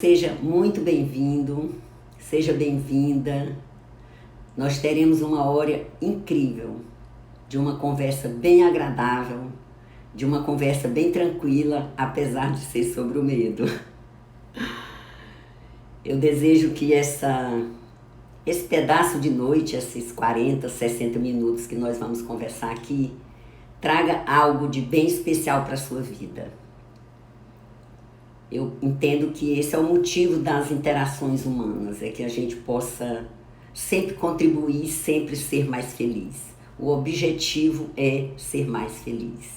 Seja muito bem-vindo, seja bem-vinda. Nós teremos uma hora incrível, de uma conversa bem agradável, de uma conversa bem tranquila, apesar de ser sobre o medo. Eu desejo que esse pedaço de noite, esses 40, 60 minutos que nós vamos conversar aqui, traga algo de bem especial para a sua vida. Eu entendo que esse é o motivo das interações humanas, é que a gente possa sempre contribuir, sempre ser mais feliz. O objetivo é ser mais feliz.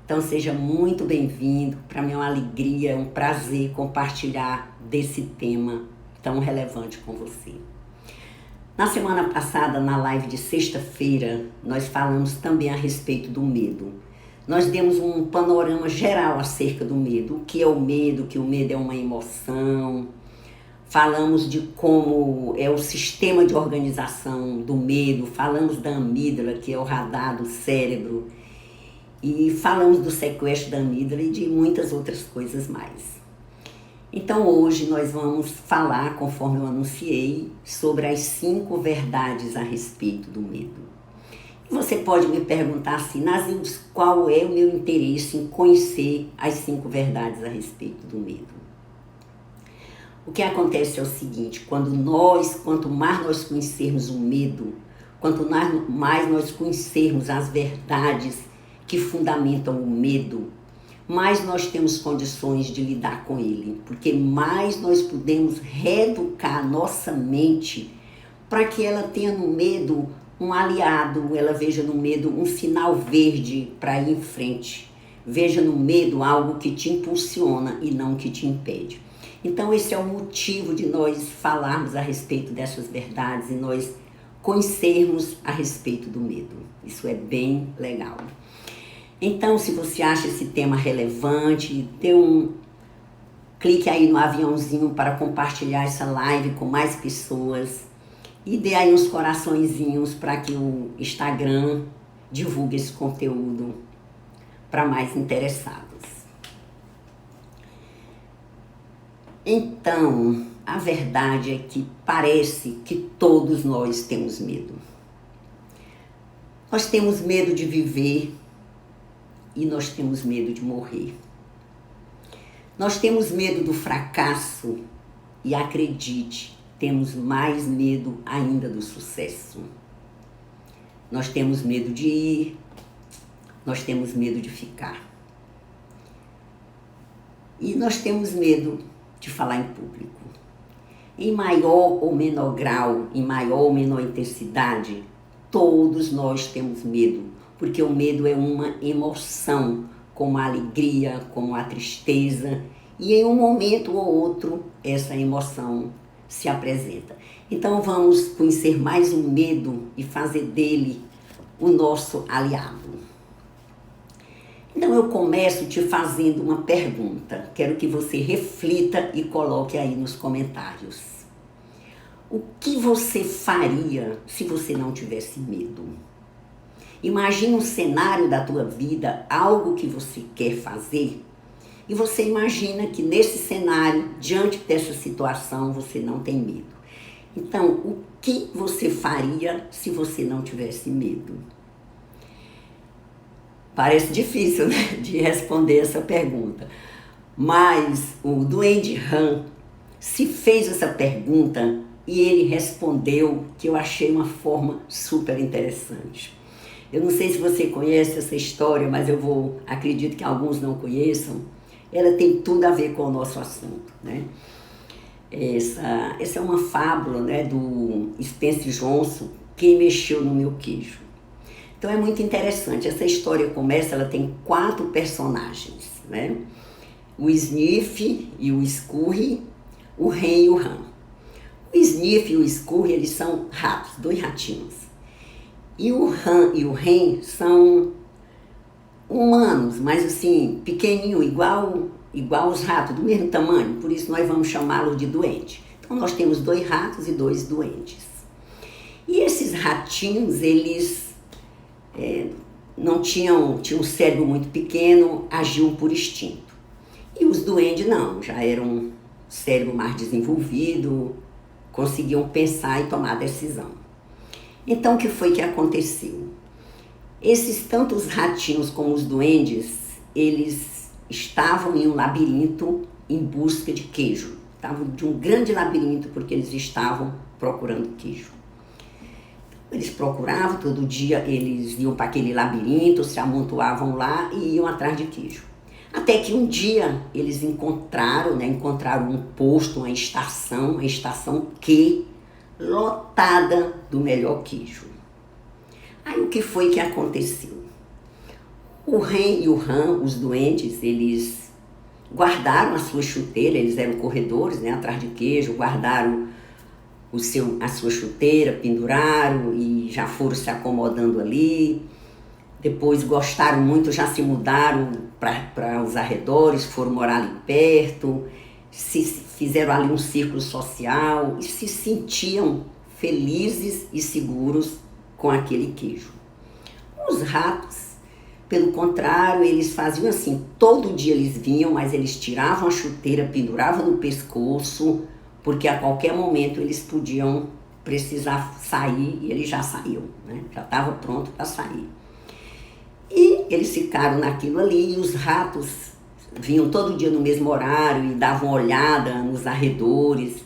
Então seja muito bem-vindo, para mim é uma alegria, é um prazer compartilhar desse tema tão relevante com você. Na semana passada, na live de sexta-feira, nós falamos também a respeito do medo. Nós demos um panorama geral acerca do medo, o que é o medo, que o medo é uma emoção. Falamos de como é o sistema de organização do medo, falamos da amígdala, que é o radar do cérebro, e falamos do sequestro da amígdala e de muitas outras coisas mais. Então hoje nós vamos falar, conforme eu anunciei, sobre as 5 verdades a respeito do medo. Você pode me perguntar assim, Nazildes, qual é o meu interesse em conhecer as 5 verdades a respeito do medo? O que acontece é o seguinte, quanto mais nós conhecermos o medo, quanto mais nós conhecermos as verdades que fundamentam o medo, mais nós temos condições de lidar com ele, porque mais nós podemos reeducar a nossa mente para que ela tenha no medo um aliado, ela veja no medo um sinal verde para ir em frente. Veja no medo algo que te impulsiona e não que te impede. Então esse é o motivo de nós falarmos a respeito dessas verdades e nós conhecermos a respeito do medo. Isso é bem legal. Então, se você acha esse tema relevante, clique aí no aviãozinho para compartilhar essa live com mais pessoas. E dê aí uns coraçõezinhos para que o Instagram divulgue esse conteúdo para mais interessados. Então, a verdade é que parece que todos nós temos medo. Nós temos medo de viver e nós temos medo de morrer. Nós temos medo do fracasso e acredite, temos mais medo ainda do sucesso. Nós temos medo de ir, nós temos medo de ficar. E nós temos medo de falar em público. Em maior ou menor grau, em maior ou menor intensidade, todos nós temos medo, porque o medo é uma emoção, como a alegria, como a tristeza, e em um momento ou outro essa emoção se apresenta. Então vamos conhecer mais o medo e fazer dele o nosso aliado. Então eu começo te fazendo uma pergunta. Quero que você reflita e coloque aí nos comentários. O que você faria se você não tivesse medo? Imagine um cenário da tua vida, algo que você quer fazer, e você imagina que nesse cenário, diante dessa situação, você não tem medo. Então, o que você faria se você não tivesse medo? Parece difícil, né, de responder essa pergunta. Mas o Duane Han se fez essa pergunta e ele respondeu, que eu achei uma forma super interessante. Eu não sei se você conhece essa história, mas acredito que alguns não conheçam. Ela tem tudo a ver com o nosso assunto, né? Essa é uma fábula, né, do Spencer Johnson, Quem Mexeu no Meu Queijo. Então é muito interessante. Essa história começa, ela tem 4 personagens, né? O Sniff e o Scurry, o Ren e o Han. O Sniff e o Scurry, eles são ratos, 2 ratinhos. E o Han e o Ren são humanos, mas assim, pequenininho, igual os ratos, do mesmo tamanho, por isso nós vamos chamá-los de doente. Então nós temos 2 ratos e 2 doentes. E esses ratinhos, eles não tinham um cérebro muito pequeno, agiam por instinto. E os duendes não, já eram cérebro mais desenvolvido, conseguiam pensar e tomar decisão. Então, o que foi que aconteceu? Esses tanto os ratinhos como os duendes, eles estavam em um labirinto em busca de queijo. Estavam de um grande labirinto porque eles estavam procurando queijo. Eles procuravam, todo dia eles iam para aquele labirinto, se amontoavam lá e iam atrás de queijo. Até que um dia eles encontraram um posto, uma estação Q, lotada do melhor queijo. Aí o que foi que aconteceu? O Ren e o Han, os duendes, eles guardaram a sua chuteira, eles eram corredores, atrás de queijo, guardaram a sua chuteira, penduraram e já foram se acomodando ali. Depois gostaram muito, já se mudaram para os arredores, foram morar ali perto, fizeram ali um círculo social e se sentiam felizes e seguros com aquele queijo. Os ratos, pelo contrário, eles faziam assim, todo dia eles vinham, mas eles tiravam a chuteira, penduravam no pescoço, porque a qualquer momento eles podiam precisar sair e eles já saíam, já estava pronto para sair. E eles ficaram naquilo ali e os ratos vinham todo dia no mesmo horário e davam uma olhada nos arredores.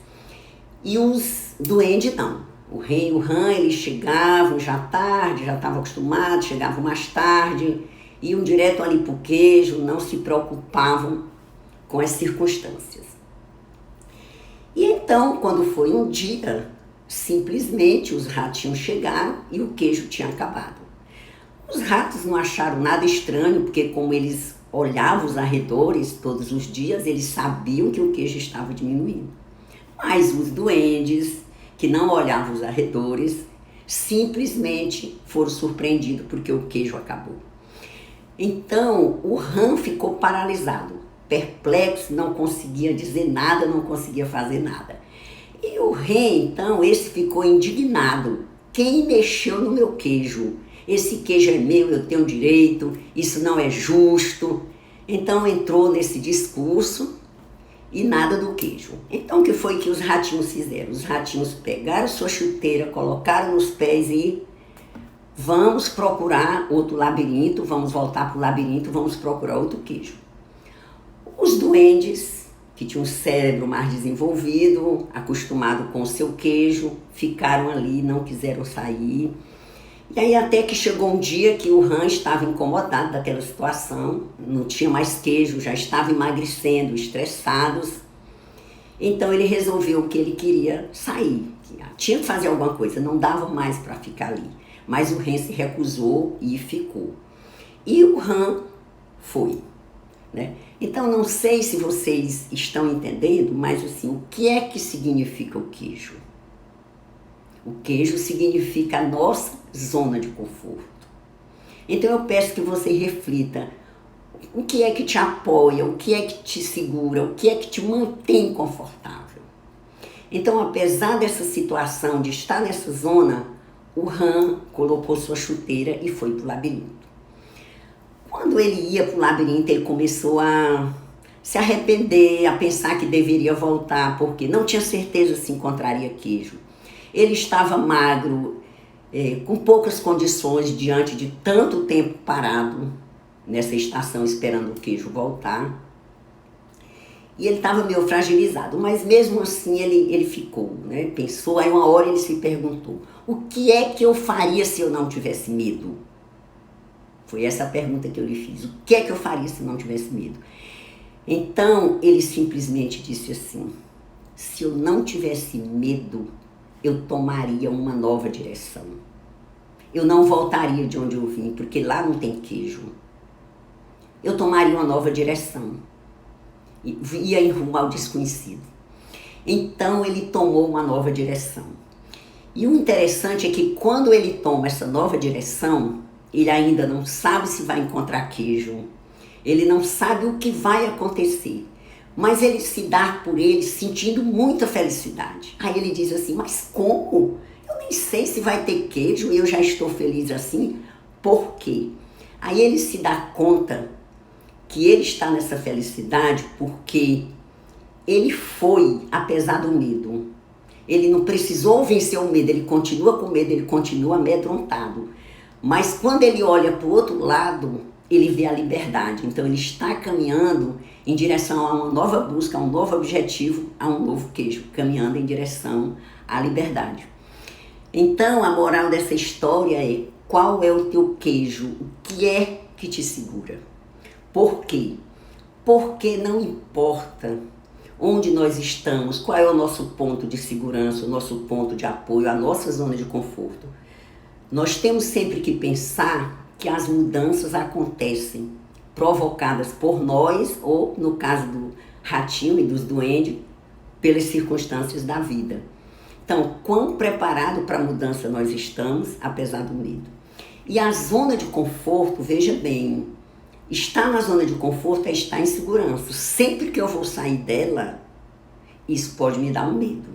E os duendes não. O Ren e o Han, eles chegavam já tarde, já estavam acostumados, chegavam mais tarde, iam direto ali para o queijo, não se preocupavam com as circunstâncias. E então, quando foi um dia, simplesmente os ratinhos chegaram e o queijo tinha acabado. Os ratos não acharam nada estranho, porque como eles olhavam os arredores todos os dias, eles sabiam que o queijo estava diminuindo. Mas os duendes, que não olhavam os arredores, simplesmente foram surpreendidos porque o queijo acabou. Então, o Han ficou paralisado, perplexo, não conseguia dizer nada, não conseguia fazer nada. E o Ren, então, esse ficou indignado. Quem mexeu no meu queijo? Esse queijo é meu, eu tenho direito, isso não é justo. Então entrou nesse discurso e nada do queijo. Então o que foi que os ratinhos fizeram? Os ratinhos pegaram sua chuteira, colocaram nos pés e vamos procurar outro labirinto, vamos voltar para o labirinto, vamos procurar outro queijo. Os duendes, que tinham um cérebro mais desenvolvido, acostumado com o seu queijo, ficaram ali, não quiseram sair. E aí até que chegou um dia que o Han estava incomodado daquela situação, não tinha mais queijo, já estava emagrecendo, estressados. Então ele resolveu que ele queria sair, tinha que fazer alguma coisa, não dava mais para ficar ali. Mas o Han se recusou e ficou. E o Han foi. Então não sei se vocês estão entendendo, mas assim, o que é que significa o queijo? O queijo significa a nossa zona de conforto. Então eu peço que você reflita o que é que te apoia, o que é que te segura, o que é que te mantém confortável. Então, apesar dessa situação de estar nessa zona, o Han colocou sua chuteira e foi para o labirinto. Quando ele ia para o labirinto, ele começou a se arrepender, a pensar que deveria voltar, porque não tinha certeza se encontraria queijo. Ele estava magro, com poucas condições diante de tanto tempo parado nessa estação esperando o queijo voltar. E ele estava meio fragilizado, mas mesmo assim ele ficou, pensou. Aí uma hora ele se perguntou, o que é que eu faria se eu não tivesse medo? Foi essa a pergunta que eu lhe fiz, o que é que eu faria se eu não tivesse medo? Então ele simplesmente disse assim, se eu não tivesse medo, eu tomaria uma nova direção. Eu não voltaria de onde eu vim, porque lá não tem queijo. Eu tomaria uma nova direção. Ia em rumo ao desconhecido. Então ele tomou uma nova direção. E o interessante é que quando ele toma essa nova direção, ele ainda não sabe se vai encontrar queijo. Ele não sabe o que vai acontecer. Mas ele se dá por ele sentindo muita felicidade. Aí ele diz assim, mas como? Eu nem sei se vai ter queijo e eu já estou feliz assim. Por quê? Aí ele se dá conta que ele está nessa felicidade porque ele foi apesar do medo. Ele não precisou vencer o medo, ele continua com medo, ele continua amedrontado. Mas quando ele olha para o outro lado, ele vê a liberdade. Então ele está caminhando em direção a uma nova busca, a um novo objetivo, a um novo queijo, caminhando em direção à liberdade. Então a moral dessa história é: qual é o teu queijo? O que é que te segura? Por quê? Porque não importa onde nós estamos, qual é o nosso ponto de segurança, o nosso ponto de apoio, a nossa zona de conforto. Nós temos sempre que pensar que as mudanças acontecem provocadas por nós, ou no caso do ratinho e dos duendes, pelas circunstâncias da vida. Então, quão preparado para a mudança nós estamos, apesar do medo. E a zona de conforto, veja bem, estar na zona de conforto é estar em segurança. Sempre que eu vou sair dela, isso pode me dar um medo.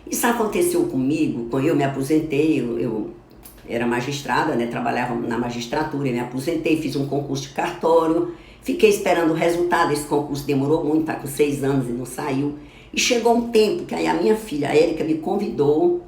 Isso aconteceu comigo quando eu me aposentei, eu era magistrada, né? Trabalhava na magistratura, eu me aposentei, fiz um concurso de cartório, fiquei esperando o resultado, esse concurso demorou muito, está com 6 anos e não saiu. E chegou um tempo que aí a minha filha, a Érica, me convidou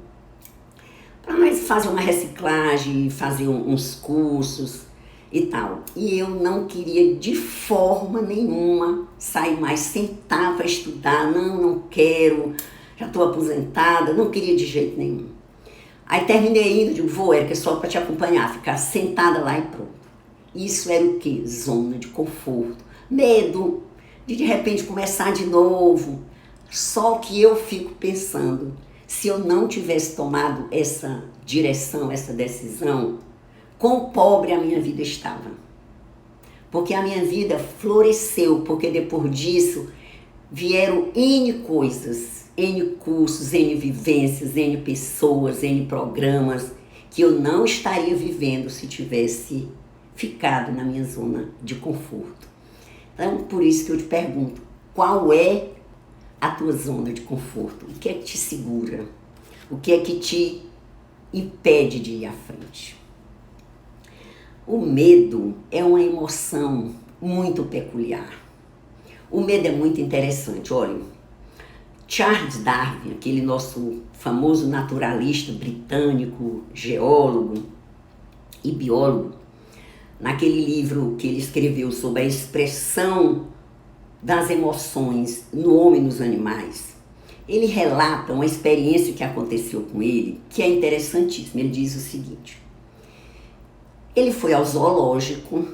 para nós fazer uma reciclagem, fazer uns cursos e tal. E eu não queria de forma nenhuma sair mais, sentar para estudar, não quero, já estou aposentada, não queria de jeito nenhum. Aí terminei indo, digo, vou, Érica, só para te acompanhar, ficar sentada lá e pronto. Isso era o quê? Zona de conforto. Medo de repente começar de novo. Só que eu fico pensando, se eu não tivesse tomado essa direção, essa decisão, quão pobre a minha vida estava. Porque a minha vida floresceu, porque depois disso vieram N coisas, N cursos, N vivências, N pessoas, N programas que eu não estaria vivendo se tivesse ficado na minha zona de conforto. Então, por isso que eu te pergunto, qual é a tua zona de conforto? O que é que te segura? O que é que te impede de ir à frente? O medo é uma emoção muito peculiar. O medo é muito interessante. Olha, Charles Darwin, aquele nosso famoso naturalista britânico, geólogo e biólogo, naquele livro que ele escreveu sobre a expressão das emoções no homem e nos animais, ele relata uma experiência que aconteceu com ele, que é interessantíssima. Ele diz o seguinte: ele foi ao zoológico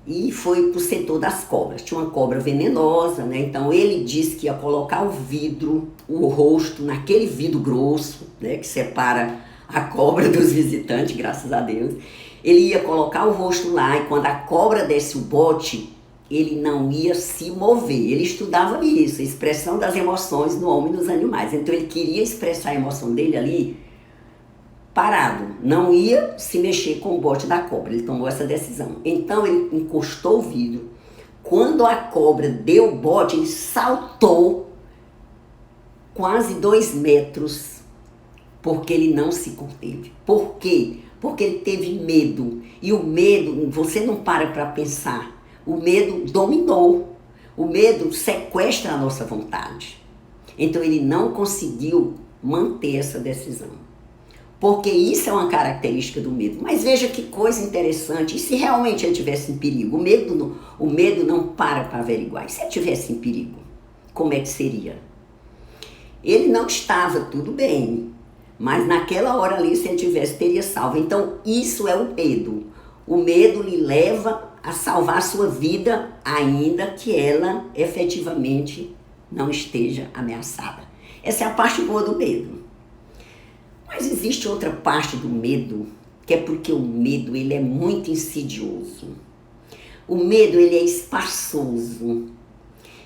e foi para o setor das cobras. Tinha uma cobra venenosa, né? Então ele disse que ia colocar o vidro, o rosto, naquele vidro grosso, né, que separa a cobra dos visitantes, graças a Deus. Ele ia colocar o rosto lá e quando a cobra desse o bote, ele não ia se mover. Ele estudava isso, a expressão das emoções no homem e nos animais. Então ele queria expressar a emoção dele ali parado, não ia se mexer com o bote da cobra. Ele tomou essa decisão. Então ele encostou o vidro. Quando a cobra deu o bote, ele saltou quase 2 metros, porque ele não se conteve. Por quê? Porque ele teve medo. E o medo, você não para pensar, o medo dominou. O medo sequestra a nossa vontade. Então ele não conseguiu manter essa decisão. Porque isso é uma característica do medo. Mas veja que coisa interessante. E se realmente ele estivesse em perigo? O medo não para averiguar. E se ele estivesse em perigo? Como é que seria? Ele não estava tudo bem. Mas naquela hora ali, se ele tivesse, teria salvo. Então isso é o medo. O medo lhe leva a salvar a sua vida, ainda que ela efetivamente não esteja ameaçada. Essa é a parte boa do medo. Mas existe outra parte do medo, que é porque o medo ele é muito insidioso. O medo ele é espaçoso.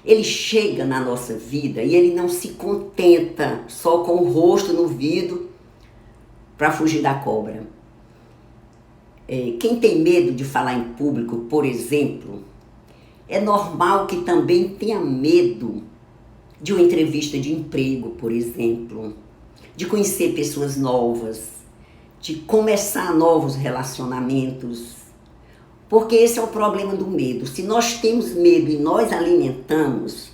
Ele chega na nossa vida e ele não se contenta só com o rosto no vidro para fugir da cobra. Quem tem medo de falar em público, por exemplo, é normal que também tenha medo de uma entrevista de emprego, por exemplo, de conhecer pessoas novas, de começar novos relacionamentos, porque esse é o problema do medo. Se nós temos medo e nós alimentamos,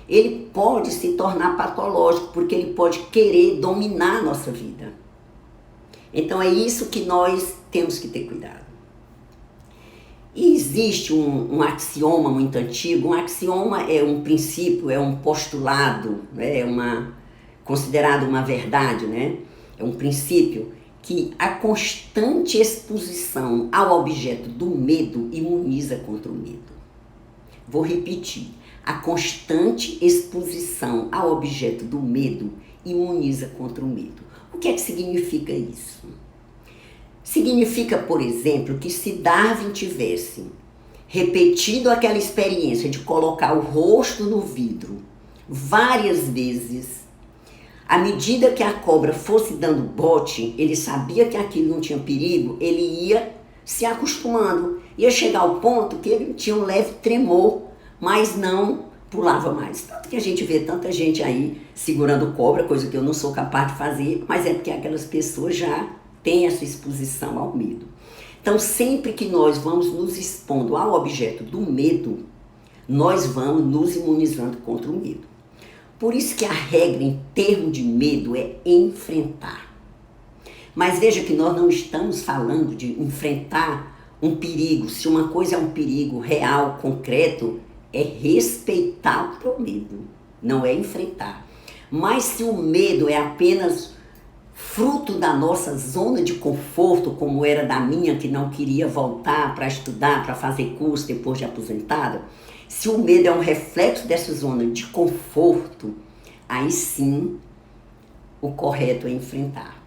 ele pode se tornar patológico, porque ele pode querer dominar a nossa vida. Então é isso que nós temos que ter cuidado. E existe um axioma muito antigo. Um axioma é um princípio, é um postulado, né? Considerado uma verdade, né? É um princípio que a constante exposição ao objeto do medo imuniza contra o medo. Vou repetir. A constante exposição ao objeto do medo imuniza contra o medo. O que é que significa isso? Significa, por exemplo, que se Darwin tivesse repetido aquela experiência de colocar o rosto no vidro várias vezes, à medida que a cobra fosse dando bote, ele sabia que aquilo não tinha perigo, ele ia se acostumando. Ia chegar ao ponto que ele tinha um leve tremor, mas não pulava mais. Tanto que a gente vê tanta gente aí segurando cobra, coisa que eu não sou capaz de fazer, mas é porque aquelas pessoas já têm essa exposição ao medo. Então, sempre que nós vamos nos expondo ao objeto do medo, nós vamos nos imunizando contra o medo. Por isso que a regra em termos de medo é enfrentar. Mas veja que nós não estamos falando de enfrentar um perigo. Se uma coisa é um perigo real, concreto, é respeitar o teu medo, não é enfrentar. Mas se o medo é apenas fruto da nossa zona de conforto, como era da minha, que não queria voltar para estudar, para fazer curso depois de aposentada, se o medo é um reflexo dessa zona de conforto, aí sim o correto é enfrentar.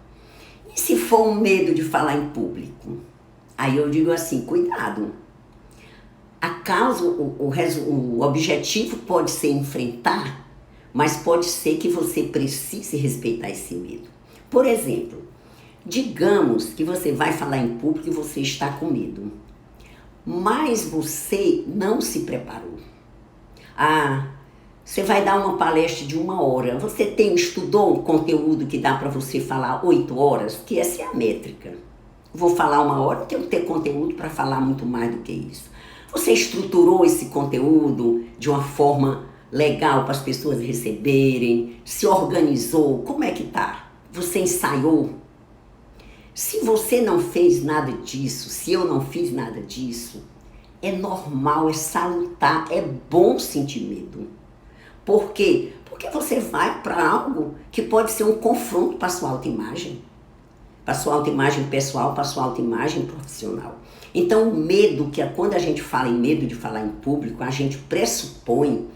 E se for um medo de falar em público? Aí eu digo assim, cuidado. A causa, o objetivo pode ser enfrentar, mas pode ser que você precise respeitar esse medo. Por exemplo, digamos que você vai falar em público e você está com medo, mas você não se preparou. Você vai dar uma palestra de 1 hora, você estudou um conteúdo que dá para você falar 8 horas, que essa é a métrica. Vou falar 1 hora, eu tenho que ter conteúdo para falar muito mais do que isso. Você estruturou esse conteúdo de uma forma legal para as pessoas receberem? Se organizou? Como é que tá? Você ensaiou? Se você não fez nada disso, se eu não fiz nada disso, é normal, é salutar, é bom sentir medo. Por quê? Porque você vai para algo que pode ser um confronto para a sua autoimagem. Para a sua autoimagem pessoal, para a sua autoimagem profissional. Então o medo, que é quando a gente fala em medo de falar em público, a gente pressupõe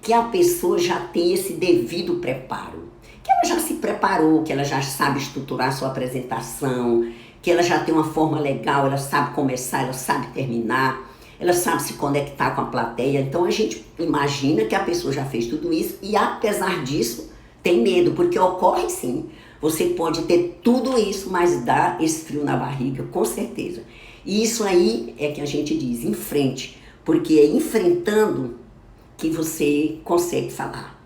que a pessoa já tem esse devido preparo. Que ela já se preparou, que ela já sabe estruturar a sua apresentação, que ela já tem uma forma legal, ela sabe começar, ela sabe terminar, ela sabe se conectar com a plateia. Então a gente imagina que a pessoa já fez tudo isso e apesar disso tem medo, porque ocorre sim. Você pode ter tudo isso, mas dá esse frio na barriga, com certeza. E isso aí é que a gente diz, enfrente, porque é enfrentando que você consegue falar,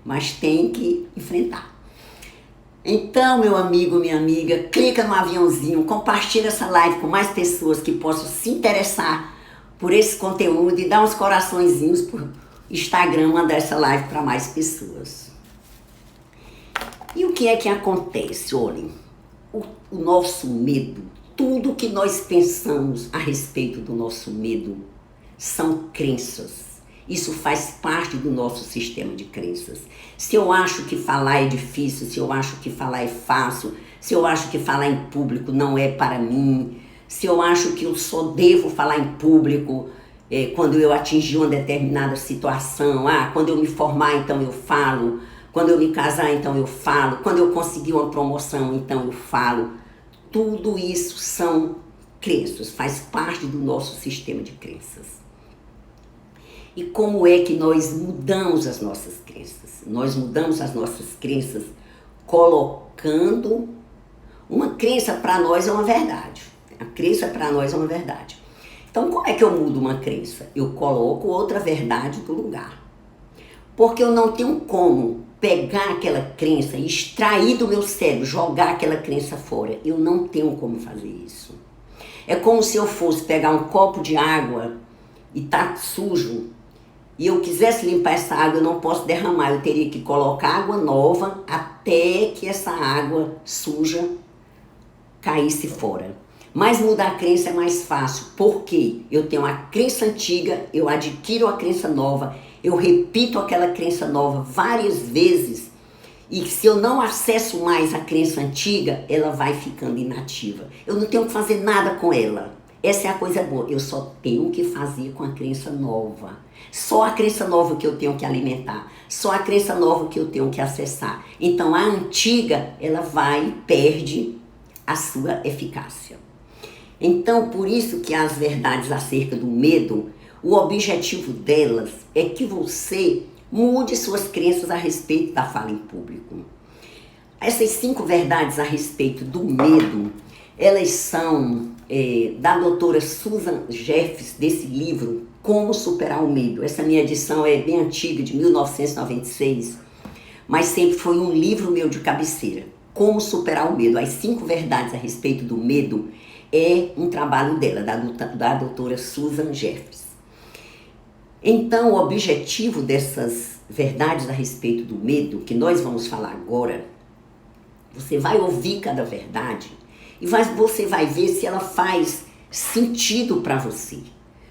mas tem que enfrentar. Então, meu amigo, minha amiga, clica no aviãozinho, compartilha essa live com mais pessoas que possam se interessar por esse conteúdo e dá uns coraçõezinhos por Instagram, mandar essa live para mais pessoas. E o que é que acontece? Olhem, o nosso medo, tudo que nós pensamos a respeito do nosso medo são crenças. Isso faz parte do nosso sistema de crenças. Se eu acho que falar é difícil, se eu acho que falar é fácil, se eu acho que falar em público não é para mim, se eu acho que eu só devo falar em público quando eu atingir uma determinada situação, quando eu me formar então eu falo, quando eu me casar então eu falo, quando eu conseguir uma promoção então eu falo. Tudo isso são crenças, faz parte do nosso sistema de crenças. E como é que nós mudamos as nossas crenças? Nós mudamos as nossas crenças colocando uma crença para nós é uma verdade. A crença para nós é uma verdade. Então, como é que eu mudo uma crença? Eu coloco outra verdade no lugar. Porque eu não tenho como pegar aquela crença e extrair do meu cérebro, jogar aquela crença fora. Eu não tenho como fazer isso. É como se eu fosse pegar um copo de água e tá sujo. e eu quisesse limpar essa água, eu não posso derramar, eu teria que colocar água nova até que essa água suja caísse fora. Mas mudar a crença é mais fácil, porque eu tenho a crença antiga, eu adquiro a crença nova, eu repito aquela crença nova várias vezes, e se eu não acesso mais a crença antiga, ela vai ficando inativa. Eu não tenho que fazer nada com ela. Essa é a coisa boa, eu só tenho que fazer com a crença nova. Só a crença nova que eu tenho que alimentar, só a crença nova que eu tenho que acessar. Então a antiga, ela vai e perde a sua eficácia. Então, por isso que as verdades acerca do medo, o objetivo delas é que você mude suas crenças a respeito da fala em público. Essas 5 verdades a respeito do medo, elas são da doutora Susan Jeffers, desse livro, Como Superar o Medo. Essa minha edição é bem antiga, de 1996, mas sempre foi um livro meu de cabeceira. Como Superar o Medo. As 5 verdades a respeito do medo é um trabalho dela, da doutora Susan Jeffers. Então, o objetivo dessas verdades a respeito do medo, que nós vamos falar agora, você vai ouvir cada verdade e você vai ver se ela faz sentido para você.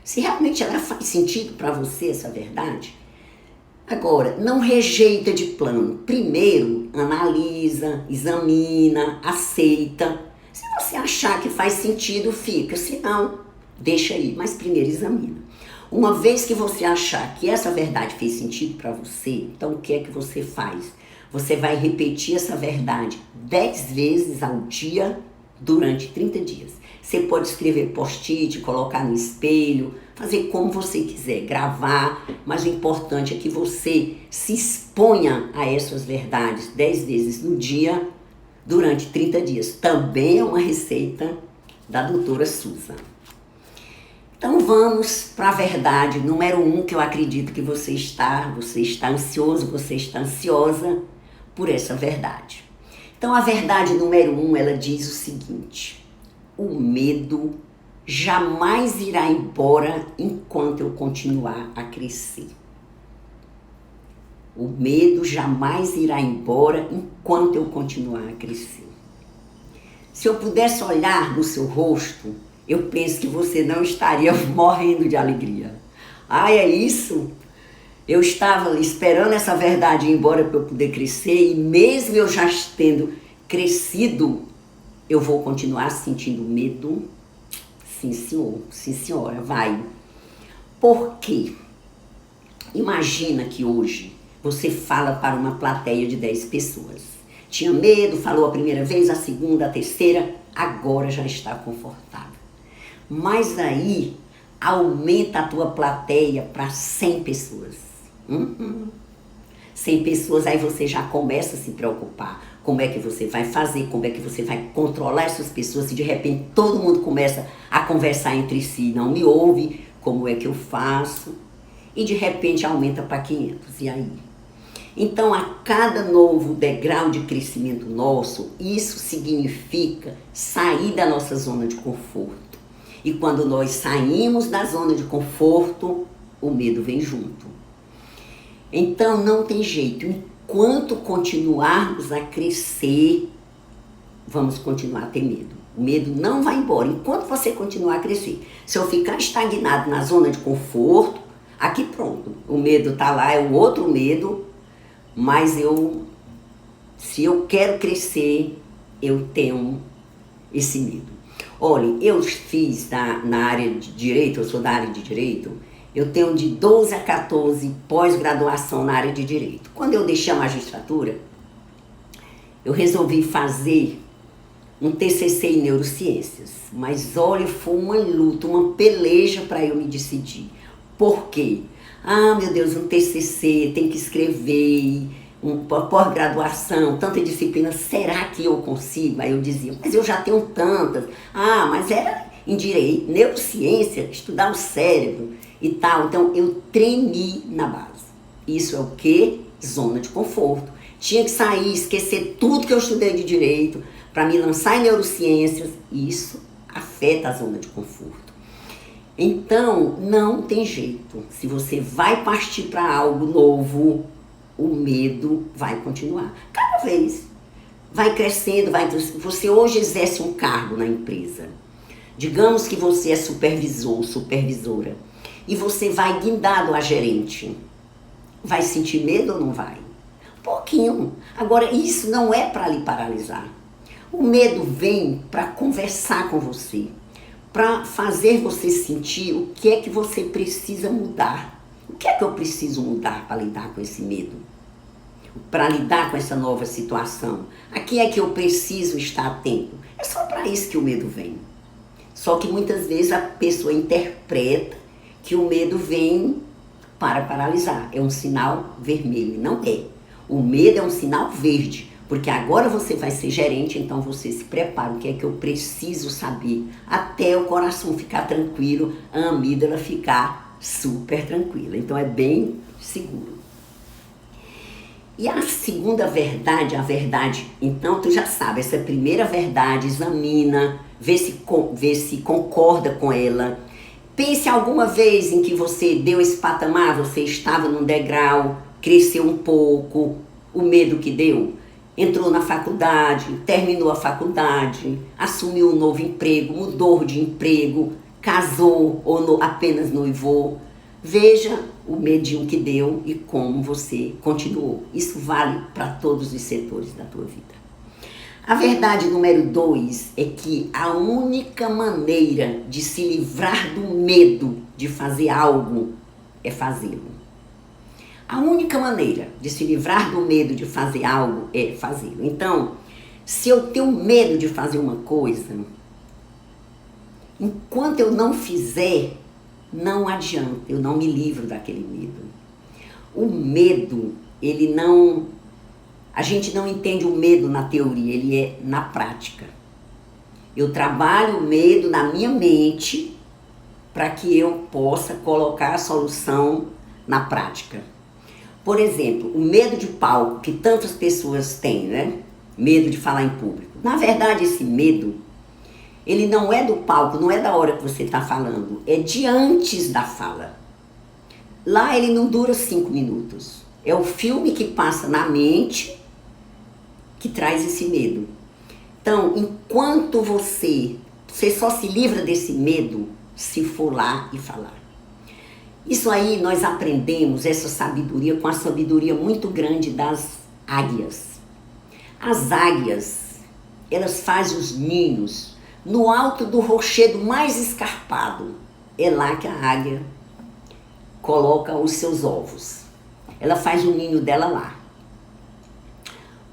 Se realmente ela faz sentido para você, essa verdade. Agora, não rejeita de plano. Primeiro, analisa, examina, aceita. Se você achar que faz sentido, fica. Se não, deixa aí. Mas primeiro examina. Uma vez que você achar que essa verdade fez sentido para você, então o que é que você faz? Você vai repetir essa verdade 10 vezes ao dia durante 30 dias. Você pode escrever post-it, colocar no espelho, fazer como você quiser, gravar, mas o importante é que você se exponha a essas verdades 10 vezes no dia durante 30 dias. Também é uma receita da doutora Susan. Então vamos para a verdade número 1, que eu acredito que você está ansioso, você está ansiosa por essa verdade. Então a verdade número 1, ela diz o seguinte: o medo jamais irá embora enquanto eu continuar a crescer. O medo jamais irá embora enquanto eu continuar a crescer. Se eu pudesse olhar no seu rosto, eu penso que você não estaria morrendo de alegria. Ai, é isso? Eu estava esperando essa verdade ir embora para eu poder crescer, e mesmo eu já tendo crescido, eu vou continuar sentindo medo? Sim, senhor. Sim, senhora, vai. Por quê? Imagina que hoje você fala para uma plateia de 10 pessoas. Tinha medo, falou a primeira vez, a segunda, a terceira, agora já está confortável. Mas aí aumenta a tua plateia para 100 pessoas. 100 pessoas, aí você já começa a se preocupar. Como é que você vai fazer, como é que você vai controlar essas pessoas, se de repente todo mundo começa a conversar entre si, não me ouve, como é que eu faço? E de repente aumenta para 500, e aí? Então, a cada novo degrau de crescimento nosso, isso significa sair da nossa zona de conforto. E quando nós saímos da zona de conforto, o medo vem junto. Então, não tem jeito. Enquanto continuarmos a crescer, vamos continuar a ter medo. O medo não vai embora enquanto você continuar a crescer. Se eu ficar estagnado na zona de conforto, aqui pronto. O medo está lá, é um outro medo, mas se eu quero crescer, eu tenho esse medo. Olha, eu fiz na área de direito, eu sou da área de direito, eu tenho de 12 a 14 pós-graduação na área de direito. Quando eu deixei a magistratura, eu resolvi fazer um TCC em neurociências. Mas olha, foi uma luta, uma peleja para eu me decidir. Por quê? Ah, meu Deus, um TCC, tem que escrever, uma pós-graduação, tanta disciplina, será que eu consigo? Aí eu dizia, mas eu já tenho tantas. Ah, mas era em direito, neurociência, estudar o cérebro e tal. Então eu tremi na base. Isso é o quê? Zona de conforto. Tinha que sair, esquecer tudo que eu estudei de direito para me lançar em neurociências. Isso afeta a zona de conforto. Então, não tem jeito. Se você vai partir para algo novo, o medo vai continuar. Cada vez vai crescendo, você hoje exerce um cargo na empresa. Digamos que você é supervisor, supervisora, e você vai guindado a gerente. Vai sentir medo ou não vai? Pouquinho. Agora, isso não é para lhe paralisar. O medo vem para conversar com você, para fazer você sentir o que é que você precisa mudar. O que é que eu preciso mudar para lidar com esse medo? Para lidar com essa nova situação? A que é que eu preciso estar atento? É só para isso que o medo vem. Só que muitas vezes a pessoa interpreta que o medo vem para paralisar. É um sinal vermelho. Não é. O medo é um sinal verde. Porque agora você vai ser gerente, então você se prepara. O que é que eu preciso saber? Até o coração ficar tranquilo, a amígdala ficar super tranquila. Então é bem seguro. E a segunda verdade, a verdade, então tu já sabe, essa primeira verdade, examina, vê se concorda com ela. Pense alguma vez em que você deu esse patamar, você estava num degrau, cresceu um pouco, o medo que deu. Entrou na faculdade, terminou a faculdade, assumiu um novo emprego, mudou de emprego, casou ou apenas noivou. Veja o medinho que deu e como você continuou. Isso vale para todos os setores da tua vida. A verdade número 2 é que a única maneira de se livrar do medo de fazer algo é fazê-lo. A única maneira de se livrar do medo de fazer algo é fazê-lo. Então, se eu tenho medo de fazer uma coisa, enquanto eu não fizer, não adianta, eu não me livro daquele medo. O medo, a gente não entende o medo na teoria, ele é na prática. Eu trabalho o medo na minha mente para que eu possa colocar a solução na prática. Por exemplo, o medo de palco que tantas pessoas têm, né? Medo de falar em público. Na verdade, esse medo, ele não é do palco, não é da hora que você está falando, é de antes da fala. Lá ele não dura 5 minutos. É o filme que passa na mente que traz esse medo. Então, enquanto você só se livra desse medo se for lá e falar. Isso aí nós aprendemos, essa sabedoria, com a sabedoria muito grande das águias. As águias, elas fazem os ninhos no alto do rochedo mais escarpado. É lá que a águia coloca os seus ovos. Ela faz o ninho dela lá.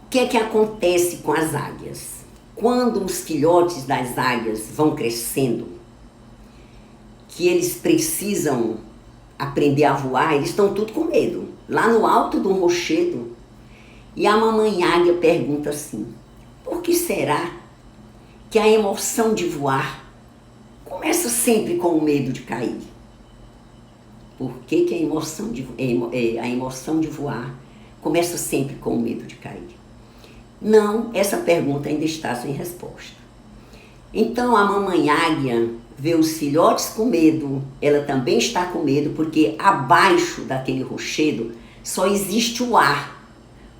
O que é que acontece com as águias? Quando os filhotes das águias vão crescendo, que eles precisam aprender a voar, eles estão tudo com medo. Lá no alto do rochedo, e a mamãe águia pergunta assim: por que será que a emoção de voar começa sempre com o medo de cair? Por que a emoção de voar começa sempre com o medo de cair? Não, essa pergunta ainda está sem resposta. Então a mamãe águia vê os filhotes com medo, ela também está com medo, porque abaixo daquele rochedo só existe o ar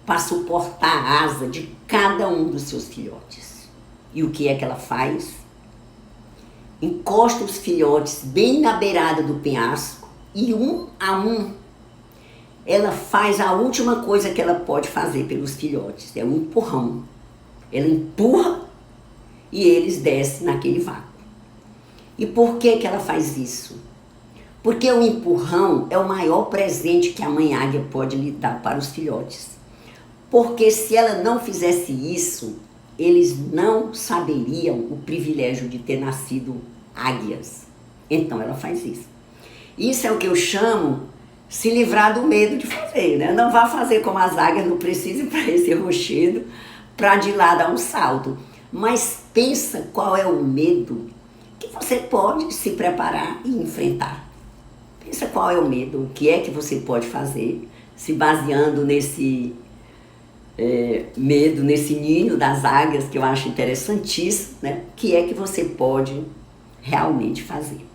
para suportar a asa de cada um dos seus filhotes. E o que é que ela faz? Encosta os filhotes bem na beirada do penhasco e um a um ela faz a última coisa que ela pode fazer pelos filhotes, é um empurrão. Ela empurra e eles descem naquele vácuo. E por que ela faz isso? Porque o empurrão é o maior presente que a mãe águia pode lhe dar para os filhotes. Porque se ela não fizesse isso, eles não saberiam o privilégio de ter nascido águias. Então ela faz isso. Isso é o que eu chamo se livrar do medo de fazer, né? Não vá fazer como as águias, não precisa ir para esse rochedo para de lá dar um salto. Mas pensa qual é o medo que você pode se preparar e enfrentar. Pensa qual é o medo, o que é que você pode fazer, se baseando nesse medo, nesse ninho das águias, que eu acho interessantíssimo, né? O que é que você pode realmente fazer.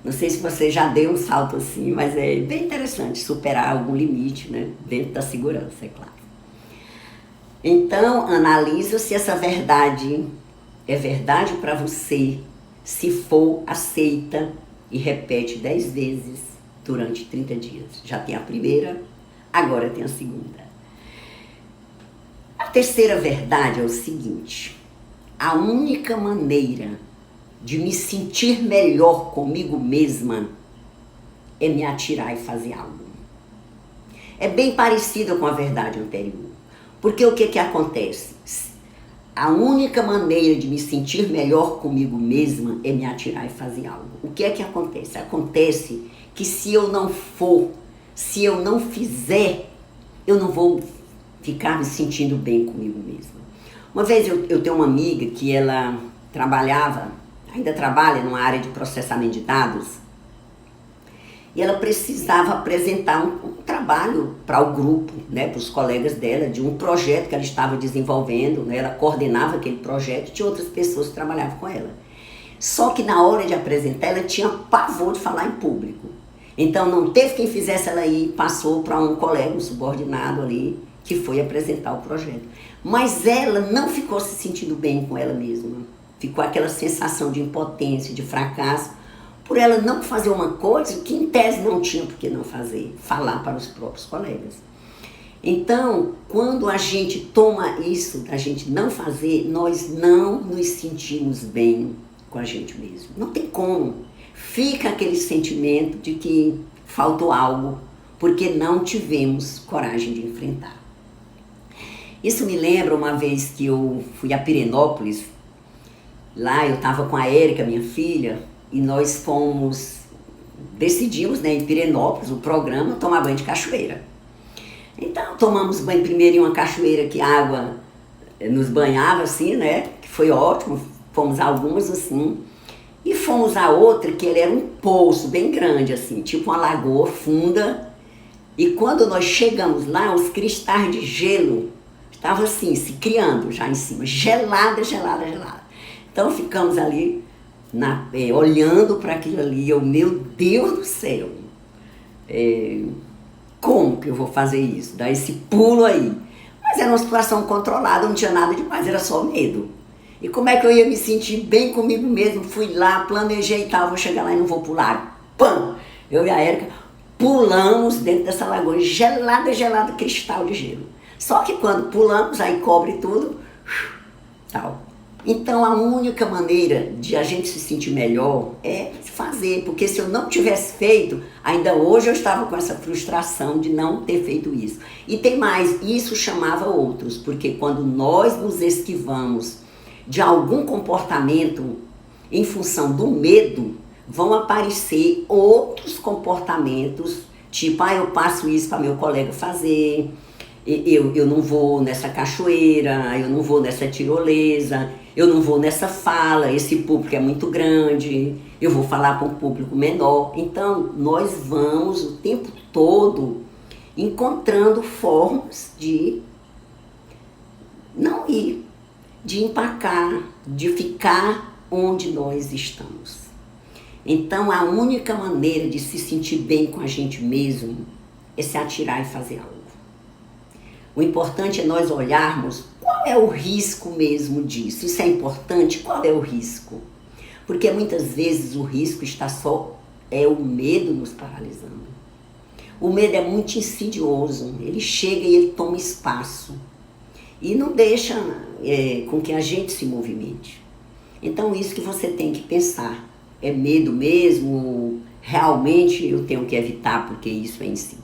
Não sei se você já deu um salto assim, mas é bem interessante superar algum limite, né? Dentro da segurança, é claro. Então, analisa se essa verdade é verdade para você. Se for, aceita e repete 10 vezes durante 30 dias. Já tem a primeira, agora tem a segunda. A terceira verdade é o seguinte: a única maneira de me sentir melhor comigo mesma é me atirar e fazer algo. É bem parecida com a verdade anterior. Porque o que acontece? A única maneira de me sentir melhor comigo mesma é me atirar e fazer algo. O que acontece? Acontece que se eu não for, se eu não fizer, eu não vou ficar me sentindo bem comigo mesma. Uma vez eu tenho uma amiga que ela trabalhava, ainda trabalha numa área de processamento de dados, e ela precisava apresentar um trabalho para o grupo, né, para os colegas dela, de um projeto que ela estava desenvolvendo, né, ela coordenava aquele projeto, tinha outras pessoas que trabalhavam com ela. Só que na hora de apresentar, ela tinha pavor de falar em público. Então não teve quem fizesse ela ir, passou para um colega, um subordinado ali, que foi apresentar o projeto. Mas ela não ficou se sentindo bem com ela mesma. Ficou aquela sensação de impotência, de fracasso, por ela não fazer uma coisa que em tese não tinha por que não fazer, falar para os próprios colegas. Então, quando a gente toma isso, da gente não fazer, nós não nos sentimos bem com a gente mesmo. Não tem como. Fica aquele sentimento de que faltou algo, porque não tivemos coragem de enfrentar. Isso me lembra uma vez que eu fui a Pirenópolis. Lá eu estava com a Érica, minha filha, e nós decidimos, né, em Pirenópolis, o programa, tomar banho de cachoeira. Então, tomamos banho primeiro em uma cachoeira que a água nos banhava, assim, né, que foi ótimo, fomos a algumas, assim, e fomos a outra que ele era um poço bem grande, assim, tipo uma lagoa funda, e quando nós chegamos lá, os cristais de gelo estavam assim, se criando já em cima, gelada, gelada, gelada. Então, ficamos ali, olhando para aquilo ali, meu Deus do céu, como que eu vou fazer isso? Dar esse pulo aí. Mas era uma situação controlada, não tinha nada demais, era só medo. E como é que eu ia me sentir bem comigo mesmo? Fui lá, planejei e tal, vou chegar lá e não vou pular. Pam! Eu e a Érica pulamos dentro dessa lagoa, gelada, gelada, cristal de gelo. Só que quando pulamos, aí cobre tudo, tal. Então, a única maneira de a gente se sentir melhor é fazer, porque se eu não tivesse feito, ainda hoje eu estava com essa frustração de não ter feito isso. E tem mais, isso chamava outros, porque quando nós nos esquivamos de algum comportamento em função do medo, vão aparecer outros comportamentos, tipo, eu passo isso para meu colega fazer, eu não vou nessa cachoeira, eu não vou nessa tirolesa, eu não vou nessa fala, esse público é muito grande, eu vou falar com um público menor. Então, nós vamos o tempo todo encontrando formas de não ir, de empacar, de ficar onde nós estamos. Então, a única maneira de se sentir bem com a gente mesmo é se atirar e fazer algo. O importante é nós olharmos qual é o risco mesmo disso. Isso é importante? Qual é o risco? Porque muitas vezes o risco está é o medo nos paralisando. O medo é muito insidioso, ele chega e ele toma espaço e não deixa com que a gente se movimente. Então isso que você tem que pensar, é medo mesmo? Realmente eu tenho que evitar porque isso é inseguro.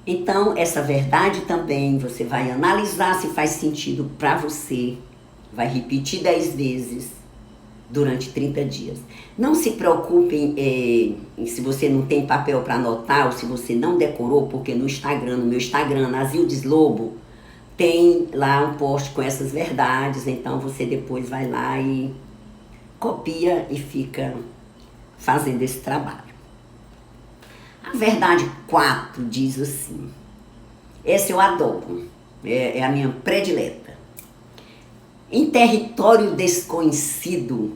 Então, essa verdade também, você vai analisar se faz sentido para você, vai repetir 10 vezes durante 30 dias. Não se preocupem se você não tem papel para anotar ou se você não decorou, porque no meu Instagram, Nazildes Lobo, tem lá um post com essas verdades, então você depois vai lá e copia e fica fazendo esse trabalho. A verdade 4 diz assim, essa eu adoro, é a minha predileta. Em território desconhecido,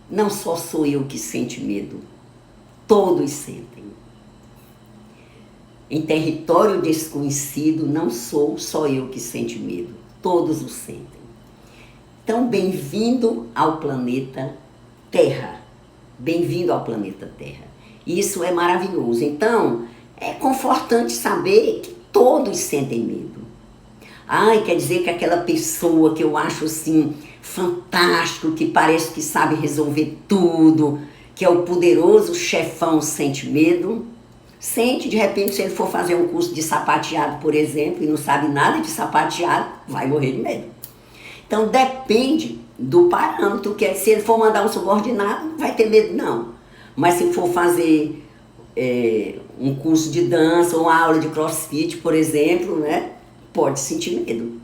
Não só sou eu que sente medo, todos sentem. Em território desconhecido, não sou só eu que sente medo, todos o sentem. Então, bem-vindo ao planeta Terra. Bem-vindo ao planeta Terra. Isso é maravilhoso. Então, é confortante saber que todos sentem medo. Ai, quer dizer que aquela pessoa que eu acho assim fantástico, que parece que sabe resolver tudo, que é o poderoso chefão, sente medo? Sente, de repente, se ele for fazer um curso de sapateado, por exemplo, e não sabe nada de sapateado, vai morrer de medo. Então depende do parâmetro, que é, se ele for mandar um subordinado, não vai ter medo não. Mas se for fazer um curso de dança ou uma aula de crossfit, por exemplo, né, pode sentir medo.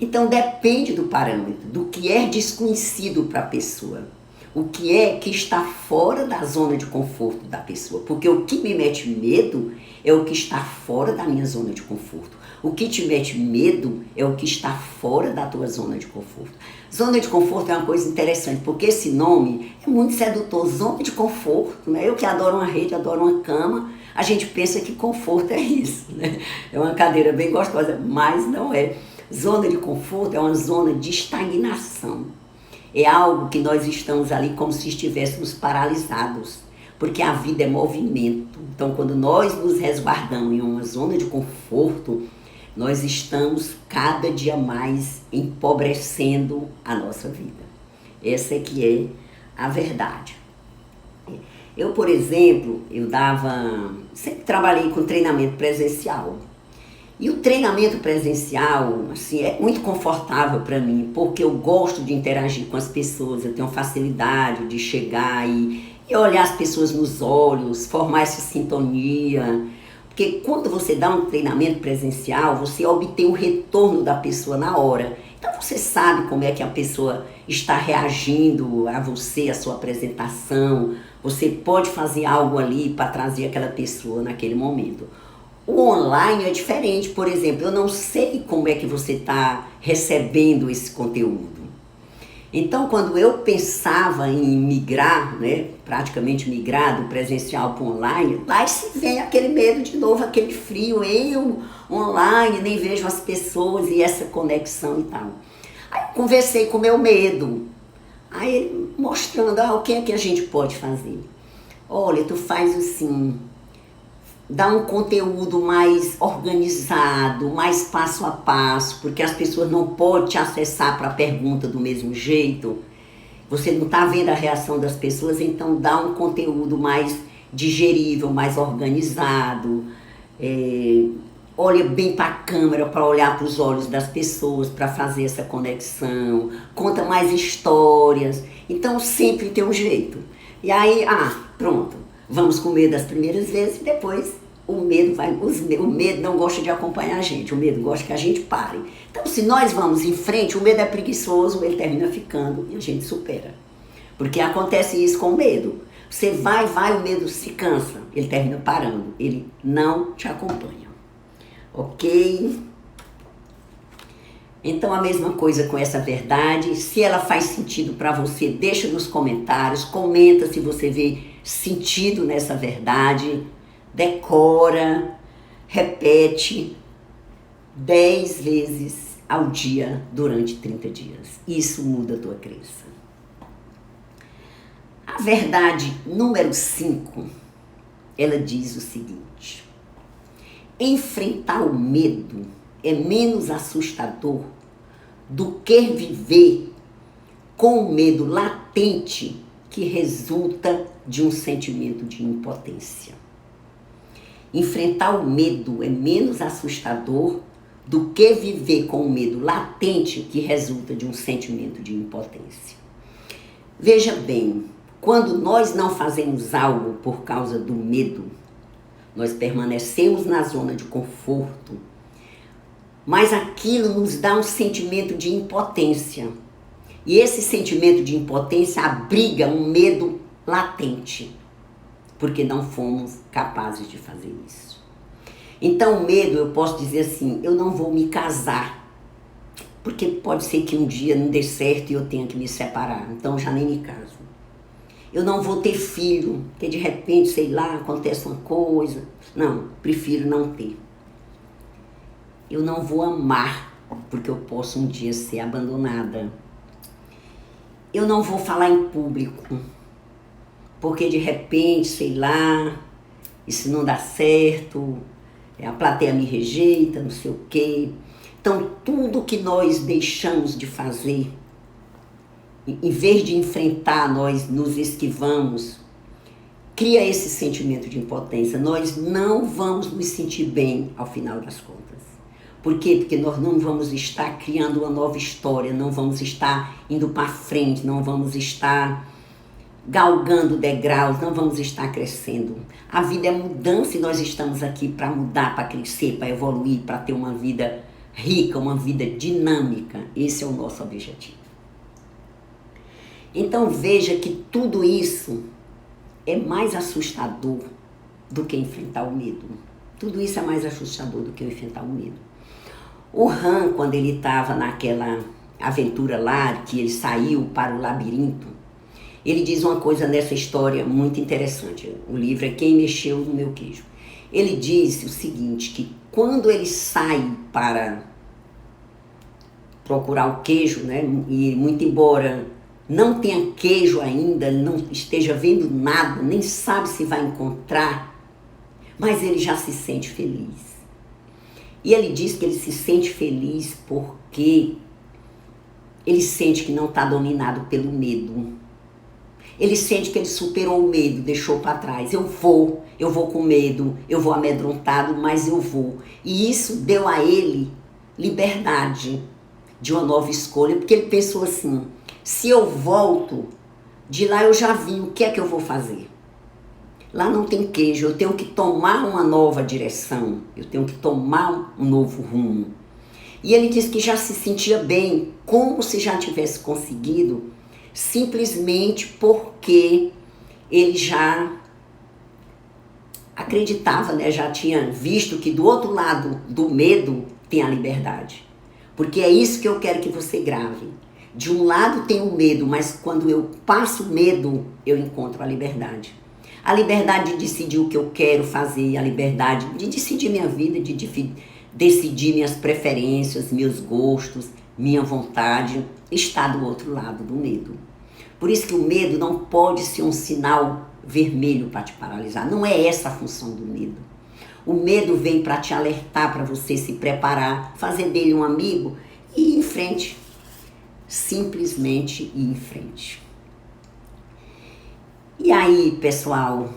Então depende do parâmetro, do que é desconhecido para a pessoa. O que é que está fora da zona de conforto da pessoa. Porque o que me mete medo é o que está fora da minha zona de conforto. O que te mete medo é o que está fora da tua zona de conforto. Zona de conforto é uma coisa interessante, porque esse nome é muito sedutor. Zona de conforto, né? Eu que adoro uma rede, adoro uma cama, a gente pensa que conforto é isso, né? É uma cadeira bem gostosa, mas não é. Zona de conforto é uma zona de estagnação. É algo que nós estamos ali como se estivéssemos paralisados, porque a vida é movimento. Então, quando nós nos resguardamos em uma zona de conforto, nós estamos cada dia mais empobrecendo a nossa vida. Essa é que é a verdade. Eu, por exemplo, sempre trabalhei com treinamento presencial. E o treinamento presencial, assim, é muito confortável para mim, porque eu gosto de interagir com as pessoas, eu tenho facilidade de chegar e olhar as pessoas nos olhos, formar essa sintonia. Porque quando você dá um treinamento presencial, você obtém o retorno da pessoa na hora. Então você sabe como é que a pessoa está reagindo a você, a sua apresentação. Você pode fazer algo ali para trazer aquela pessoa naquele momento. O online é diferente, por exemplo, eu não sei como é que você está recebendo esse conteúdo. Então, quando eu pensava em migrar, né, praticamente migrar do presencial para o online, lá se vem aquele medo de novo, aquele frio, eu online, nem vejo as pessoas e essa conexão e tal. Aí eu conversei com o meu medo, aí ele mostrando, o que é que a gente pode fazer? Olha, tu faz assim, dá um conteúdo mais organizado, mais passo a passo, porque as pessoas não podem te acessar para a pergunta do mesmo jeito. Você não está vendo a reação das pessoas, então dá um conteúdo mais digerível, mais organizado. Olha bem para a câmera, para olhar para os olhos das pessoas, para fazer essa conexão. Conta mais histórias. Então sempre tem um jeito. E aí, pronto. Vamos com medo das primeiras vezes e depois o medo não gosta de acompanhar a gente, o medo gosta que a gente pare. Então, se nós vamos em frente, o medo é preguiçoso, ele termina ficando e a gente supera. Porque acontece isso com o medo. Você vai, o medo se cansa, ele termina parando, ele não te acompanha. Ok? Então, a mesma coisa com essa verdade. Se ela faz sentido para você, deixa nos comentários, comenta se você vê sentido nessa verdade, decora, repete 10 vezes ao dia durante 30 dias. Isso muda a tua crença. A verdade número 5, ela diz o seguinte: enfrentar o medo é menos assustador do que viver com o medo latente que resulta de um sentimento de impotência. Enfrentar o medo é menos assustador do que viver com o medo latente que resulta de um sentimento de impotência. Veja bem, quando nós não fazemos algo por causa do medo, nós permanecemos na zona de conforto, mas aquilo nos dá um sentimento de impotência. E esse sentimento de impotência abriga um medo latente, porque não fomos capazes de fazer isso. Então o medo, eu posso dizer assim, eu não vou me casar, porque pode ser que um dia não dê certo e eu tenha que me separar, então eu já nem me caso. Eu não vou ter filho, porque de repente, sei lá, acontece uma coisa. Não, prefiro não ter. Eu não vou amar, porque eu posso um dia ser abandonada. Eu não vou falar em público, porque de repente, sei lá, isso não dá certo, a plateia me rejeita, não sei o quê. Então, tudo que nós deixamos de fazer, em vez de enfrentar, nós nos esquivamos, cria esse sentimento de impotência. Nós não vamos nos sentir bem ao final das contas. Por quê? Porque nós não vamos estar criando uma nova história, não vamos estar indo para frente, não vamos estar galgando degraus, não vamos estar crescendo. A vida é mudança e nós estamos aqui para mudar, para crescer, para evoluir, para ter uma vida rica, uma vida dinâmica. Esse é o nosso objetivo. Então veja que tudo isso é mais assustador do que enfrentar o medo. Tudo isso é mais assustador do que enfrentar o medo. O Han, quando ele estava naquela aventura lá, que ele saiu para o labirinto, ele diz uma coisa nessa história muito interessante. O livro é Quem Mexeu no Meu Queijo. Ele diz o seguinte, que quando ele sai para procurar o queijo, né, e muito embora não tenha queijo ainda, não esteja vendo nada, nem sabe se vai encontrar, mas ele já se sente feliz. E ele diz que ele se sente feliz porque ele sente que não está dominado pelo medo. Ele sente que ele superou o medo, deixou para trás. Eu vou com medo, eu vou amedrontado, mas eu vou. E isso deu a ele liberdade de uma nova escolha, porque ele pensou assim, se eu volto, de lá eu já vim, o que é que eu vou fazer? Lá não tem queijo, eu tenho que tomar uma nova direção, eu tenho que tomar um novo rumo. E ele disse que já se sentia bem, como se já tivesse conseguido, simplesmente porque ele já acreditava, né? Já tinha visto que do outro lado do medo tem a liberdade. Porque é isso que eu quero que você grave. De um lado tem o medo, mas quando eu passo o medo, eu encontro a liberdade. A liberdade de decidir o que eu quero fazer, a liberdade de decidir minha vida, de decidir minhas preferências, meus gostos, minha vontade, está do outro lado do medo. Por isso que o medo não pode ser um sinal vermelho para te paralisar. Não é essa a função do medo. O medo vem para te alertar, para você se preparar, fazer dele um amigo e ir em frente. Simplesmente ir em frente. E aí, pessoal,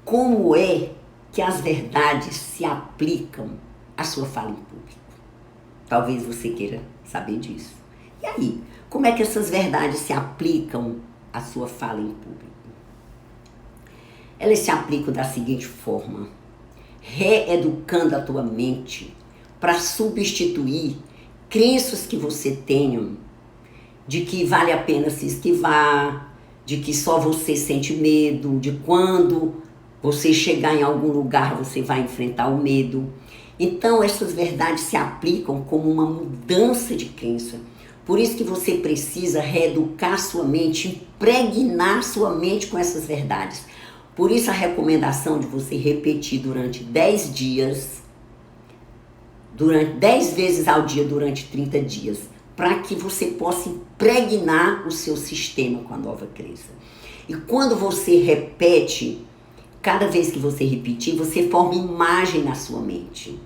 como é que as verdades se aplicam à sua fala em público? Talvez você queira saber disso. E aí, como é que essas verdades se aplicam à sua fala em público? Elas se aplicam da seguinte forma: reeducando a tua mente para substituir crenças que você tenha de que vale a pena se esquivar, de que só você sente medo, de quando você chegar em algum lugar você vai enfrentar o medo. Então essas verdades se aplicam como uma mudança de crença. Por isso que você precisa reeducar sua mente, impregnar sua mente com essas verdades. Por isso a recomendação de você repetir durante 10 dias, durante 10 vezes ao dia durante 30 dias, para que você possa impregnar o seu sistema com a nova crença. E quando você repete, cada vez que você repetir, você forma imagem na sua mente.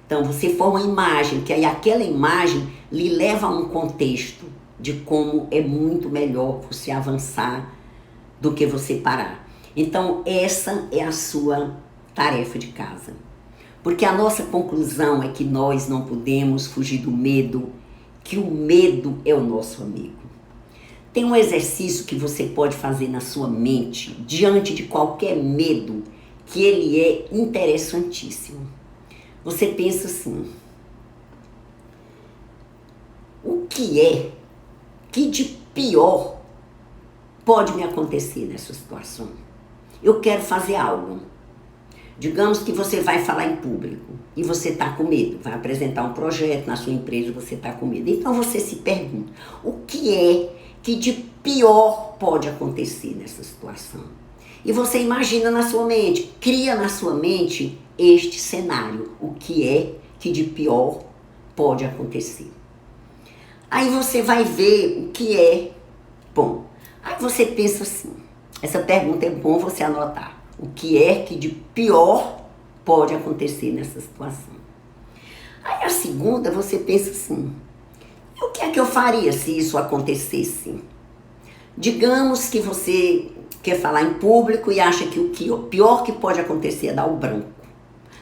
Então você forma imagem, que aí aquela imagem lhe leva a um contexto de como é muito melhor você avançar do que você parar. Então essa é a sua tarefa de casa. Porque a nossa conclusão é que nós não podemos fugir do medo, que o medo é o nosso amigo. Tem um exercício que você pode fazer na sua mente, diante de qualquer medo, que ele é interessantíssimo. Você pensa assim: o que é que de pior pode me acontecer nessa situação? Eu quero fazer algo. Digamos que você vai falar em público e você está com medo, vai apresentar um projeto na sua empresa e você está com medo. Então você se pergunta: o que é que de pior pode acontecer nessa situação? E você imagina na sua mente, cria na sua mente este cenário, o que é que de pior pode acontecer. Aí você vai ver o que é bom. Aí você pensa assim, essa pergunta é bom você anotar. O que é que de pior pode acontecer nessa situação? Aí a segunda, você pensa assim, o que é que eu faria se isso acontecesse? Digamos que você quer falar em público e acha que o pior que pode acontecer é dar o branco.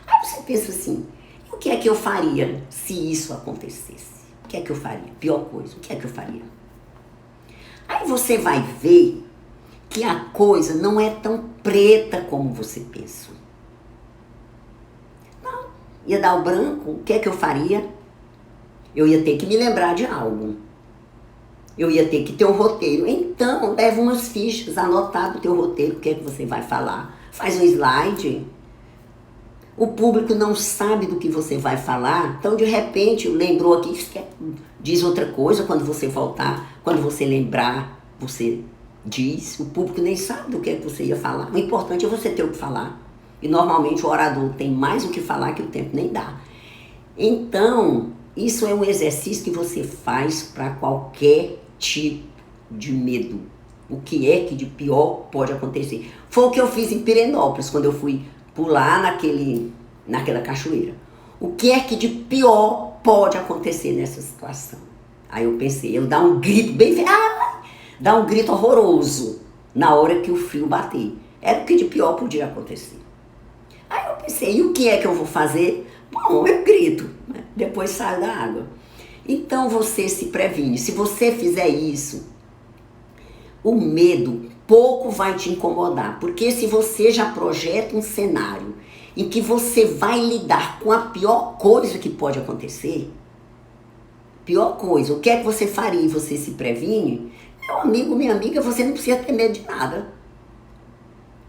Aí você pensa assim, o que é que eu faria se isso acontecesse? O que é que eu faria? Pior coisa, o que é que eu faria? Aí você vai ver que a coisa não é tão preta como você pensa. Não, ia dar o branco, o que é que eu faria? Eu ia ter que me lembrar de algo. Eu ia ter que ter um roteiro. Então, leva umas fichas, anotado o teu roteiro, o que é que você vai falar. Faz um slide. O público não sabe do que você vai falar, então de repente lembrou aqui, diz outra coisa quando você voltar, quando você lembrar, você diz, o público nem sabe do que é que você ia falar. O importante é você ter o que falar. E normalmente o orador tem mais o que falar que o tempo nem dá. Então, isso é um exercício que você faz para qualquer tipo de medo. O que é que de pior pode acontecer. Foi o que eu fiz em Pirenópolis, quando eu fui pular naquela cachoeira. O que é que de pior pode acontecer nessa situação? Aí eu pensei, eu dar um grito bem feio, dar um grito horroroso na hora que o frio bater. Era o que de pior podia acontecer. Aí eu pensei, e o que é que eu vou fazer? Bom, eu grito, né? Depois saio da água. Então você se previne. Se você fizer isso, o medo pouco vai te incomodar, porque se você já projeta um cenário em que você vai lidar com a pior coisa que pode acontecer, pior coisa, o que é que você faria e você se previne, meu amigo, minha amiga, você não precisa ter medo de nada.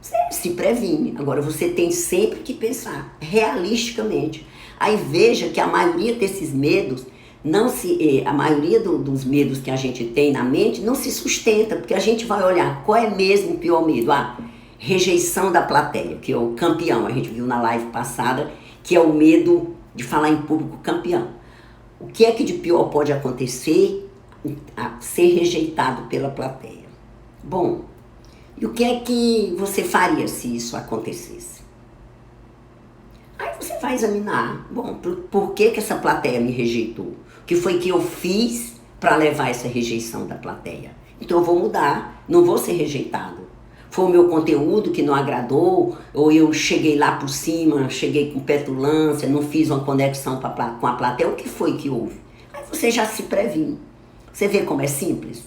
Você se previne. Agora você tem sempre que pensar realisticamente. Aí veja que a maioria desses medos a maioria dos medos que a gente tem na mente não se sustenta, porque a gente vai olhar qual é mesmo o pior medo. Rejeição da plateia, que é o campeão, a gente viu na live passada, que é o medo de falar em público campeão. O que é que de pior pode acontecer? Ser rejeitado pela plateia. Bom, e o que é que você faria se isso acontecesse? Aí você vai examinar, bom, por que essa plateia me rejeitou? O que foi que eu fiz para levar essa rejeição da plateia? Então eu vou mudar, não vou ser rejeitado. Foi o meu conteúdo que não agradou, ou eu cheguei lá por cima, cheguei com petulância, não fiz uma conexão com a plateia, o que foi que houve? Aí você já se previne. Você vê como é simples?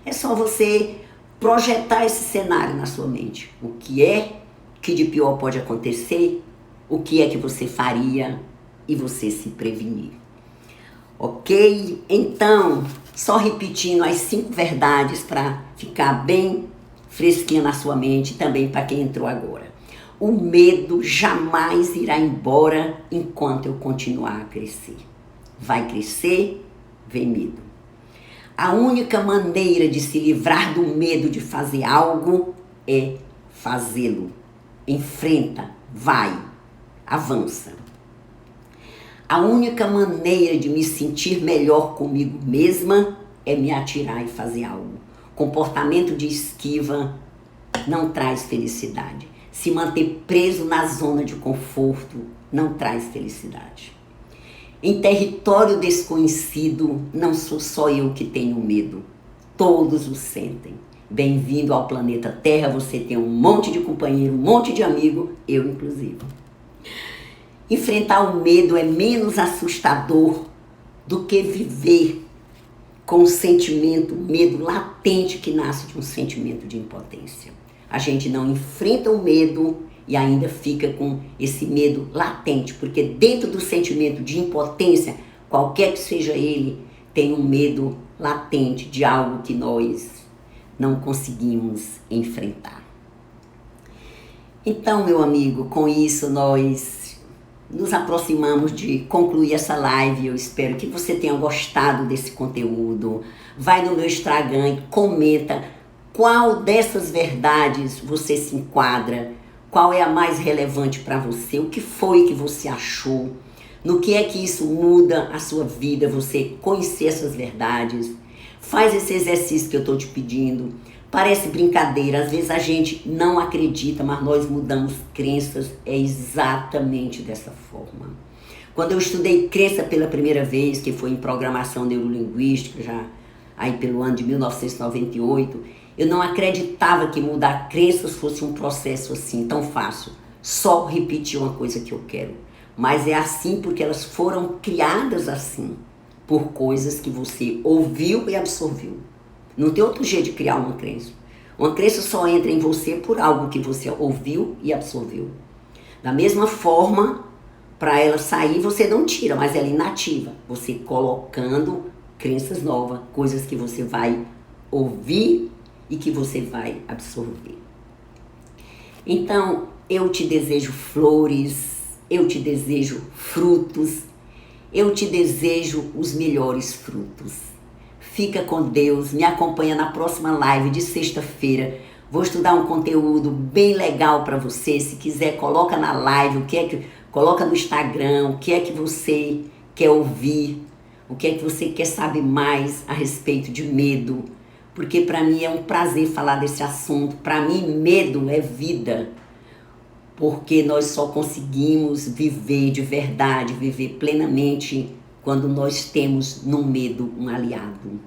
É só você projetar esse cenário na sua mente. O que é que de pior pode acontecer? O que é que você faria e você se prevenir. Ok? Então, só repetindo as 5 verdades para ficar bem fresquinha na sua mente, também para quem entrou agora. O medo jamais irá embora enquanto eu continuar a crescer. Vai crescer, vem medo. A única maneira de se livrar do medo de fazer algo é fazê-lo. Enfrenta, vai, avança. A única maneira de me sentir melhor comigo mesma é me atirar e fazer algo. Comportamento de esquiva não traz felicidade. Se manter preso na zona de conforto não traz felicidade. Em território desconhecido, não sou só eu que tenho medo. Todos o sentem. Bem-vindo ao planeta Terra, você tem um monte de companheiro, um monte de amigo, eu inclusive. Enfrentar o medo é menos assustador do que viver com o sentimento, medo latente que nasce de um sentimento de impotência. A gente não enfrenta o medo e ainda fica com esse medo latente, porque dentro do sentimento de impotência, qualquer que seja ele, tem um medo latente de algo que nós não conseguimos enfrentar. Então, meu amigo, com isso nós nos aproximamos de concluir essa live. Eu espero que você tenha gostado desse conteúdo. Vai no meu Instagram e comenta qual dessas verdades você se enquadra, qual é a mais relevante para você, o que foi que você achou, no que é que isso muda a sua vida, você conhecer essas verdades. Faz esse exercício que eu estou te pedindo. Parece brincadeira, às vezes a gente não acredita, mas nós mudamos crenças, é exatamente dessa forma. Quando eu estudei crença pela primeira vez, que foi em programação neurolinguística, já aí pelo ano de 1998, eu não acreditava que mudar crenças fosse um processo assim, tão fácil. Só repetir uma coisa que eu quero. Mas é assim porque elas foram criadas assim, por coisas que você ouviu e absorveu. Não tem outro jeito de criar uma crença. Uma crença só entra em você por algo que você ouviu e absorveu. Da mesma forma, para ela sair, você não tira, mas ela inativa. Você colocando crenças novas, coisas que você vai ouvir e que você vai absorver. Então, eu te desejo flores, eu te desejo frutos, eu te desejo os melhores frutos. Fica com Deus, me acompanha na próxima live de sexta-feira. Vou estudar um conteúdo bem legal para você. Se quiser, coloca na live, coloca no Instagram, o que é que você quer ouvir, o que é que você quer saber mais a respeito de medo. Porque para mim é um prazer falar desse assunto. Para mim, medo é vida. Porque nós só conseguimos viver de verdade, viver plenamente, quando nós temos no medo um aliado.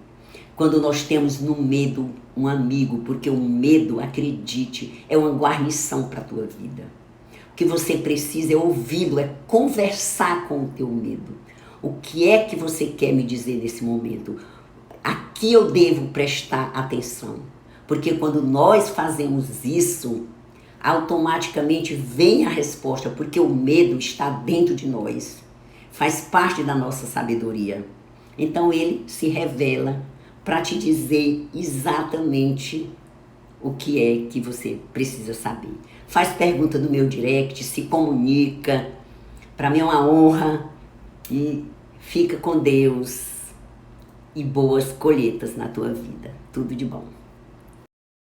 Quando nós temos no medo um amigo, porque o medo, acredite, é uma guarnição para a tua vida. O que você precisa é ouvi-lo, é conversar com o teu medo. O que é que você quer me dizer nesse momento? Aqui eu devo prestar atenção. Porque quando nós fazemos isso, automaticamente vem a resposta, porque o medo está dentro de nós. Faz parte da nossa sabedoria. Então ele se revela para te dizer exatamente o que é que você precisa saber. Faz pergunta no meu direct, se comunica. Para mim é uma honra. E fica com Deus e boas colheitas na tua vida. Tudo de bom.